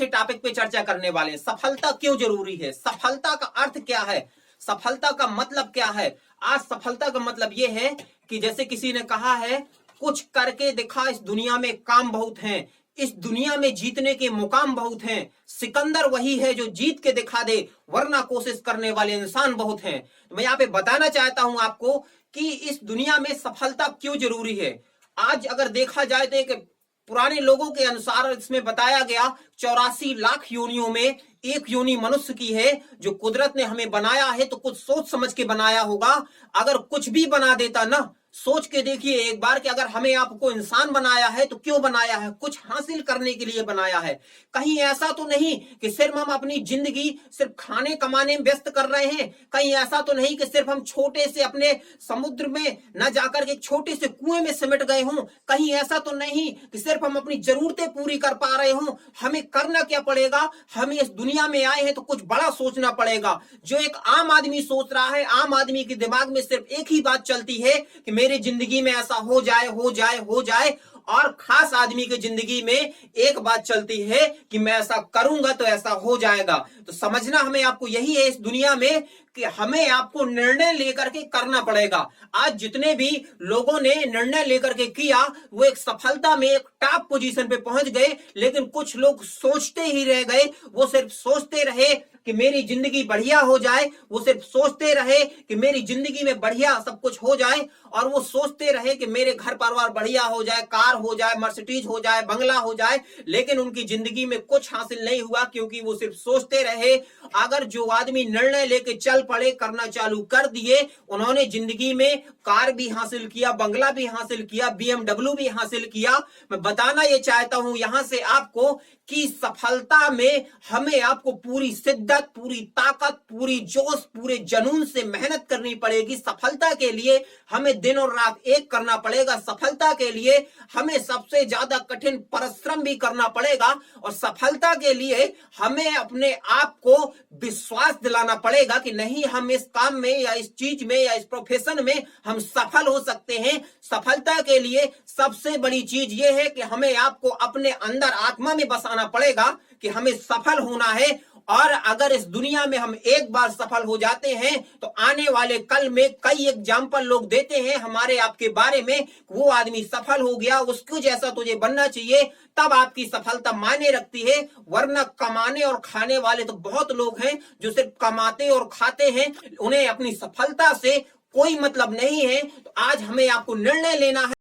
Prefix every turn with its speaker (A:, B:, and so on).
A: के टॉपिक पे चर्चा करने वाले हैं। सफलता क्यों जरूरी है, सफलता का अर्थ क्या है, सफलता का मतलब क्या है। आज सफलता का मतलब यह है कि जैसे किसी ने कहा है, कुछ करके दिखा, इस दुनिया में काम बहुत हैं, इस दुनिया में जीतने के मुकाम बहुत हैं, सिकंदर वही है जो जीत के दिखा दे, वरना कोशिश करने वाले इंसान बहुत हैं। तो मैं यहाँ पे बताना चाहता हूं आपको कि इस दुनिया में सफलता क्यों जरूरी है। आज अगर देखा जाए तो एक पुराने लोगों के अनुसार इसमें बताया गया 84 लाख योनियों में एक योनि मनुष्य की है जो कुदरत ने हमें बनाया है, तो कुछ सोच समझ के बनाया होगा। अगर कुछ भी बना देता ना, सोच के देखिए एक बार कि अगर हमें आपको इंसान बनाया है तो क्यों बनाया है, कुछ हासिल करने के लिए बनाया है। कहीं ऐसा तो नहीं कि सिर्फ हम अपनी जिंदगी सिर्फ खाने कमाने में व्यस्त कर रहे हैं, कहीं ऐसा तो नहीं कि सिर्फ हम छोटे से अपने समुद्र में न जाकर के छोटे से कुएं में सिमट गए हों, कहीं ऐसा तो नहीं कि सिर्फ हम अपनी जरूरतें पूरी कर पा रहे हों। हमें करना क्या पड़ेगा, हमें इस दुनिया में आए हैं तो कुछ बड़ा सोचना पड़ेगा। जो एक आम आदमी सोच रहा है, आम आदमी के दिमाग में सिर्फ एक ही बात चलती है कि मेरी जिंदगी में ऐसा हो जाए हो जाए हो जाए, और खास आदमी की जिंदगी में एक बात चलती है कि मैं ऐसा करूंगा तो ऐसा हो जाएगा। तो समझना हमें आपको यही है इस दुनिया में कि हमें आपको निर्णय लेकर के करना पड़ेगा। आज जितने भी लोगों ने निर्णय लेकर के किया वो एक सफलता में एक टॉप पोजीशन पे पहुंच गए, लेकिन कुछ लोग सोचते ही रह गए। वो सिर्फ सोचते रहे कि मेरी जिंदगी बढ़िया हो जाए, वो सिर्फ सोचते रहे कि मेरी जिंदगी में बढ़िया सब कुछ हो जाए, और वो सोचते रहे कि मेरे घर परिवार बढ़िया हो जाए, कार हो जाए, मर्सिडीज हो जाए, बंगला हो जाए, लेकिन उनकी जिंदगी में कुछ हासिल नहीं हुआ क्योंकि वो सिर्फ सोचते रहे। अगर जो आदमी निर्णय लेके चल पड़े, करना चालू कर दिए, उन्होंने जिंदगी में कार भी हासिल किया, बंगला भी हासिल किया, BMW भी हासिल किया। मैं बताना ये चाहता हूं यहां से आपको कि सफलता में हमें आपको पूरी शिद्दत, पूरी ताकत, पूरी जोश, पूरे जुनून से मेहनत करनी पड़ेगी। सफलता के लिए हमें दिन और रात एक करना पड़ेगा। सफलता के लिए हमें सबसे ज्यादा कठिन परिश्रम भी करना पड़ेगा, और सफलता के लिए हमें अपने आप को विश्वास दिलाना पड़ेगा कि नहीं, हम इस काम में या इस चीज में या इस प्रोफेशन में हम सफल हो सकते हैं। सफलता के लिए सबसे बड़ी चीज यह है कि हमें आपको अपने अंदर आत्मा में बसाना पड़ेगा कि हमें सफल होना है। और अगर इस दुनिया में हम एक बार सफल हो जाते हैं तो आने वाले कल में कई एग्जाम्पल लोग देते हैं हमारे आपके बारे में, वो आदमी सफल हो गया, उसको जैसा तुझे बनना चाहिए, तब आपकी सफलता मायने रखती है। वरना कमाने और खाने वाले तो बहुत लोग हैं जो सिर्फ कमाते और खाते हैं, उन्हें अपनी सफलता से कोई मतलब नहीं है। तो आज हमें आपको निर्णय लेना है।